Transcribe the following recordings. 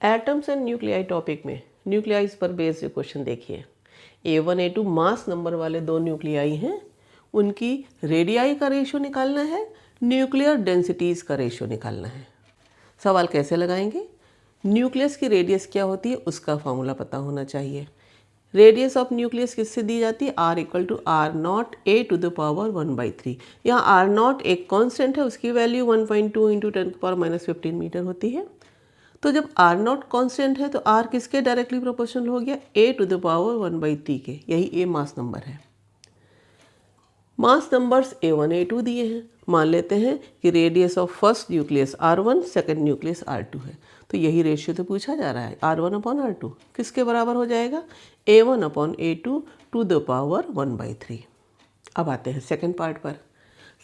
Atoms and nuclei topic में न्यूक्लियाइज पर based question देखिए। A1 A2 मास नंबर वाले दो न्यूक्लियाई हैं, उनकी रेडियाई का रेशियो निकालना है, न्यूक्लियर डेंसिटीज़ का रेशियो निकालना है। सवाल कैसे लगाएंगे? न्यूक्लियस की रेडियस क्या होती है उसका फॉर्मूला पता होना चाहिए। रेडियस ऑफ न्यूक्लियस किससे दी जाती है? R equal to R not A to the power 1/3। यहाँ आर नॉट एक कॉन्स्टेंट है, उसकी वैल्यू 1.2 इंटू 10⁻15 मीटर होती है। तो जब R नॉट कॉन्स्टेंट है तो R किसके डायरेक्टली प्रोपोर्शनल हो गया? A टू द पावर 1/3 के। यही A मास नंबर है। मास नंबर्स A1 A2 दिए हैं। मान लेते हैं कि radius of first nucleus R1, second nucleus R2 है। तो यही रेशियो तो पूछा जा रहा है, R1/R2 किसके बराबर हो जाएगा? A1/A2 to the power 1/3। अब आते हैं सेकंड पार्ट पर।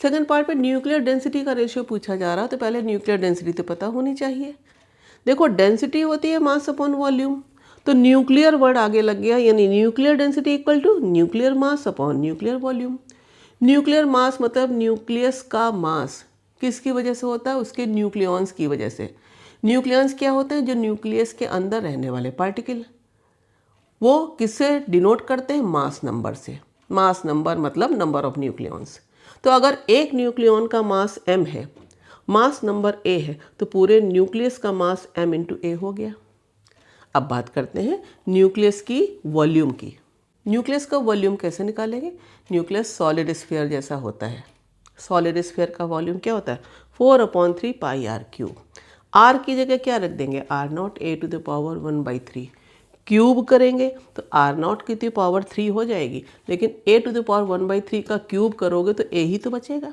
सेकंड पार्ट पर न्यूक्लियर डेंसिटी का रेशियो पूछा जा रहा है, तो पहले न्यूक्लियर डेंसिटी तो पता होनी चाहिए। देखो, डेंसिटी होती है मास अपॉन वॉल्यूम, तो न्यूक्लियर वर्ड आगे लग गया, यानी nuclear density equal to nuclear mass upon nuclear volume. Nuclear mass मतलब न्यूक्लियस का मास किसकी वजह से होता है? उसके न्यूक्लियॉन्स की वजह से। न्यूक्लियॉन्स क्या होते हैं? जो न्यूक्लियस के अंदर रहने वाले पार्टिकल। वो किससे डिनोट करते हैं? मास नंबर से। मास नंबर मतलब नंबर ऑफ न्यूक्लियॉन्स। तो अगर एक न्यूक्लियॉन का मास m है, मास नंबर a है, तो पूरे न्यूक्लियस का मास m इंटू ए हो गया। अब बात करते हैं न्यूक्लियस की वॉल्यूम की। न्यूक्लियस का वॉल्यूम कैसे निकालेंगे? न्यूक्लियस सॉलिड स्फीयर जैसा होता है। सॉलिड स्फीयर का वॉल्यूम क्या होता है? 4/3 पाई r क्यूब। r की जगह क्या रख देंगे? R not a to the power 1/3। Cube करेंगे तो R नॉट की पावर 3 हो जाएगी, लेकिन a टू द पावर 1/3 का क्यूब करोगे तो a ही तो बचेगा।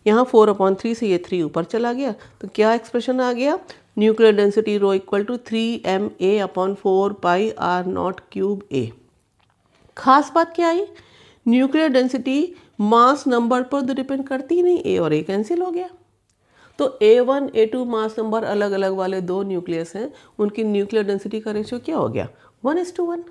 यहाँ 4/3 से ये 3 ऊपर चला गया, तो क्या एक्सप्रेशन आ गया? Nuclear density rho equal to 3ma/4 pi r not cube a। खास बात क्या आई? न्यूक्लियर डेंसिटी मास नंबर पर तो डिपेंड करती ही नहीं, a और a कैंसिल हो गया। तो A1 A2 मास नंबर अलग अलग वाले दो न्यूक्लियस हैं, उनकी न्यूक्लियर डेंसिटी का रेशियो क्या हो गया? 1:1।